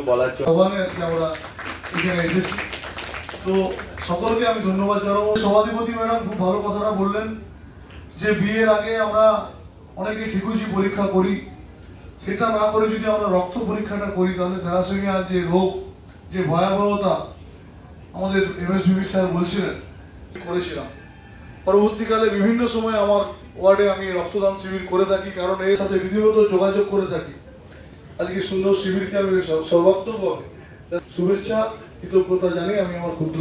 বলার জন্য আমরা এখানে এসেছি। তো সকলকে আমি ধন্যবাদ জানাবো। সভাধিপতি ম্যাডাম খুব ভালো কথাটা বললেন যে বিয়ের আগে আমরা অনেকে ঠিকুজি পরীক্ষা করি, সেটা না করে যদি আমরা রক্ত পরীক্ষাটা করি তাহলে থ্যালাসেমিয়ার যে রোগ, যে ভয়াবহতা আমাদের এমএসবিবি স্যার বলছিলেন, করেছিলাম। পরবর্তীকালে বিভিন্ন সময় আমার ওয়ার্ডে আমি রক্তদান শিবির করে থাকি, কারণ এর সাথে বিধিগত যোগাযোগ করে থাকি। আজকে সুন্দর শিবিরকে আমি সর্বাত্মকভাবে শুভেচ্ছা কৃতজ্ঞতা জানিয়ে আমি আমার ক্ষুদ্র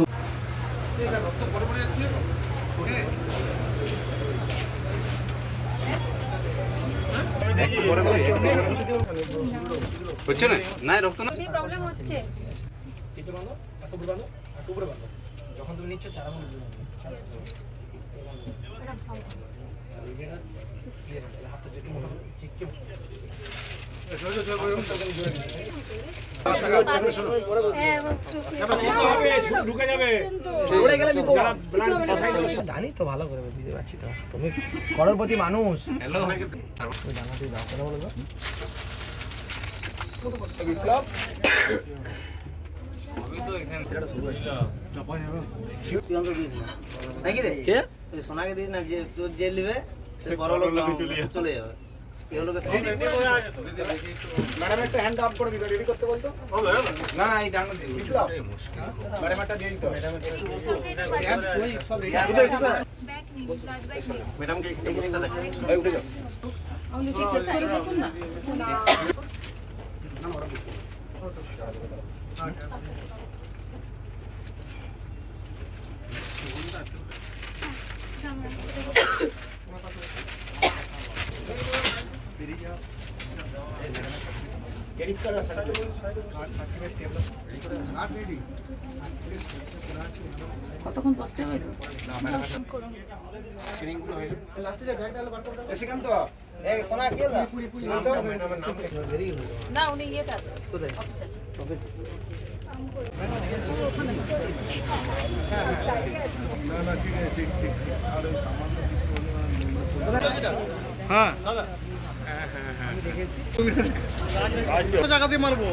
হচ্ছে না না রক্ত না প্রবলেম হচ্ছে যখন তুমি নিচ্ছ চারা মনে জানি তো ভালো করে দিতে পারছি তো, তুমি করোড়পতি মানুষ। জানাতে দাও কথা বলবো বিপ্লব নাকি রে সোনাকে দিস না, যে তোর জেল দিবে বড় লোক চলে যাবে। ম্যাডাম একটা হ্যান্ড আপ করে দিবে, রেডি করতে বলতো না এই ডান দিই বিপ্লব ম্যাডাম একটা দিয়ে দিতে ম্যাডামকে এই অবস্থা দেখো, এই উঠে যাও আমি কি চেক করে দেখুন না কতক্ষণ পোস্টে হইল সোনা কে না উনি ইয়েটা আছে অফিস আছে হ্যাঁ দাদা জায়গাতে মারবো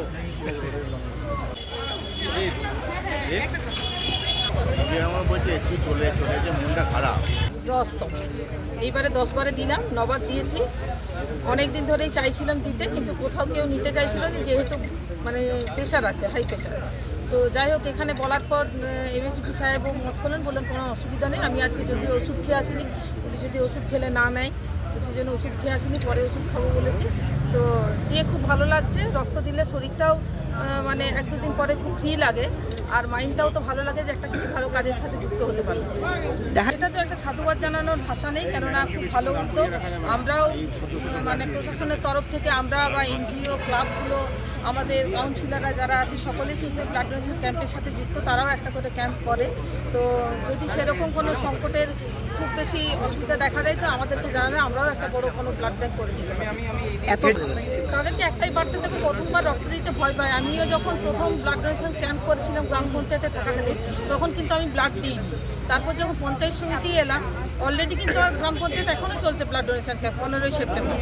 আমার বলছে একটু চলে মনটা খারাপ। 10 এইবারে 10 বারে দিলাম, 9 বার দিয়েছি। অনেক দিন ধরেই চাইছিলাম দিতে, কিন্তু কোথাও কেউ নিতে চাইছিল না, যেহেতু মানে প্রেশার আছে, হাই প্রেশার। তো যাই হোক এখানে বলার পর এমএসপি সাহেবও মত করলেন, বললেন কোনো অসুবিধা নেই। আমি আজকে যদি ওষুধ খেয়ে আসিনি, উনি যদি ওষুধ খেলে না নেয় তো সেই জন্য ওষুধ খেয়ে আসিনি, পরে ওষুধ খাবো বলেছি। তো দিয়ে খুব ভালো লাগছে। রক্ত দিলে শরীরটাও মানে 1-2 দিন পরে খুব ফ্রি লাগে, আর মাইন্ডটাও তো ভালো লাগে যে একটা কিছু ভালো কাজের সাথে যুক্ত হতে পারবো। এটা তো একটা সাধুবাদ জানানোর ভাষা নেই, কেননা খুব ভালো উদ্যোগ। আমরাও মানে প্রশাসনের তরফ থেকে আমরা বা এনজিও ক্লাবগুলো, আমাদের কাউন্সিলাররা যারা আছে সকলেই কিন্তু ব্লাড ডোনেশন ক্যাম্পের সাথে যুক্ত, তারাও একটা করে ক্যাম্প করে। তো যদি সেরকম কোনো সংকটের খুব বেশি অসুবিধা দেখা দেয় তো আমাদেরকে জানালে আমরাও একটা বড় কোনো ব্লাড ব্যাংক করে দিতে পারি। তাদেরকে একটাই বার্তা দেবো, প্রথমবার রক্ত দিতে ভয় পায়। আমিও যখন প্রথম ব্লাড ডোনেশন ক্যাম্প করেছিলাম গ্রাম পঞ্চায়েতে থাকাকালীন, তখন কিন্তু আমি ব্লাড দিইনি। তারপর যখন পঞ্চায়েত সমিতি এলাম, অলরেডি কিন্তু আমার গ্রাম পঞ্চায়েত এখনও চলছে ব্লাড ডোনেশন ক্যাম্প 15ই সেপ্টেম্বর।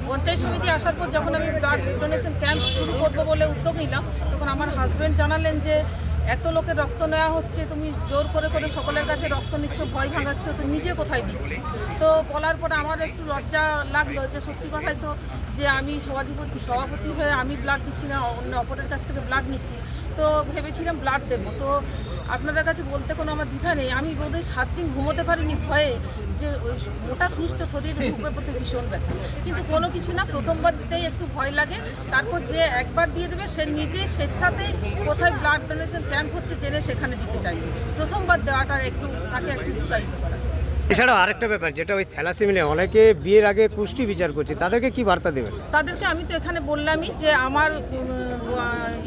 পঞ্চায়েত সমিতি আসার পর যখন আমি ব্লাড ডোনেশন ক্যাম্প শুরু করবো বলে উদ্যোগ নিলাম, তখন আমার হাজব্যান্ড জানালেন যে এত লোকের রক্ত নেওয়া হচ্ছে, তুমি জোর করে করে সকলের কাছে রক্ত নিচ্ছ, ভয় ভাঙাচ্ছ, তো নিজে কোথায় দিচ্ছ। তো বলার পরে আমার একটু লজ্জা লাগলো যে সত্যি কথাই তো, যে আমি সভাপতি হয়ে আমি ব্লাড দিচ্ছি না, অন্য অপরের কাছ থেকে ব্লাড নিচ্ছি। তো ভেবেছিলাম ব্লাড দেবো। তো আপনাদের কাছে বলতে কোনো আমার দ্বিধা নেই, আমি বোধহয় 7 দিন ঘুমোতে পারিনি ভয়ে, যে ওই মোটা সুস্থ শরীরে ঢুকবে প্রতি ভীষণ ব্যথা। কিন্তু কোনো কিছু না, প্রথমবার দিতেই একটু ভয় লাগে, তারপর যে একবার দিয়ে দেবে সে নিজে স্বেচ্ছাতেই কোথায় ব্লাড ডোনেশন ক্যাম্প হচ্ছে জেনে সেখানে দিতে চাইবে। প্রথমবার দেওয়াটা একটু তাকে একটু উৎসাহিত করা। এছাড়াও আরেকটা ব্যাপার, যেটা ওই থ্যালাসেমিয়া অনেকে বিয়ের আগে পুষ্টি বিচার করছে, তাদেরকে কি বার্তা দেবেন? তাদেরকে আমি তো এখানে বললামই যে আমার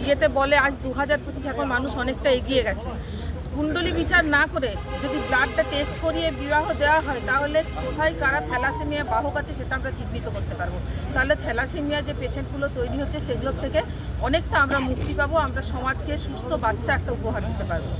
ইয়েতে বলে আজ 2025 এখন মানুষ অনেকটা এগিয়ে গেছে। কুণ্ডলী বিচার না করে যদি ব্লাডটা টেস্ট করিয়ে বিবাহ দেওয়া হয়, তাহলে কোথায় কারা থ্যালাসেমিয়া বাহক আছে সেটা আমরা চিহ্নিত করতে পারবো। তাহলে থ্যালাসেমিয়া যে পেশেন্টগুলো তৈরি হচ্ছে সেগুলোর থেকে অনেকটা আমরা মুক্তি পাবো, আমরা সমাজকে সুস্থ বাচ্চা একটা উপহার দিতে পারবো।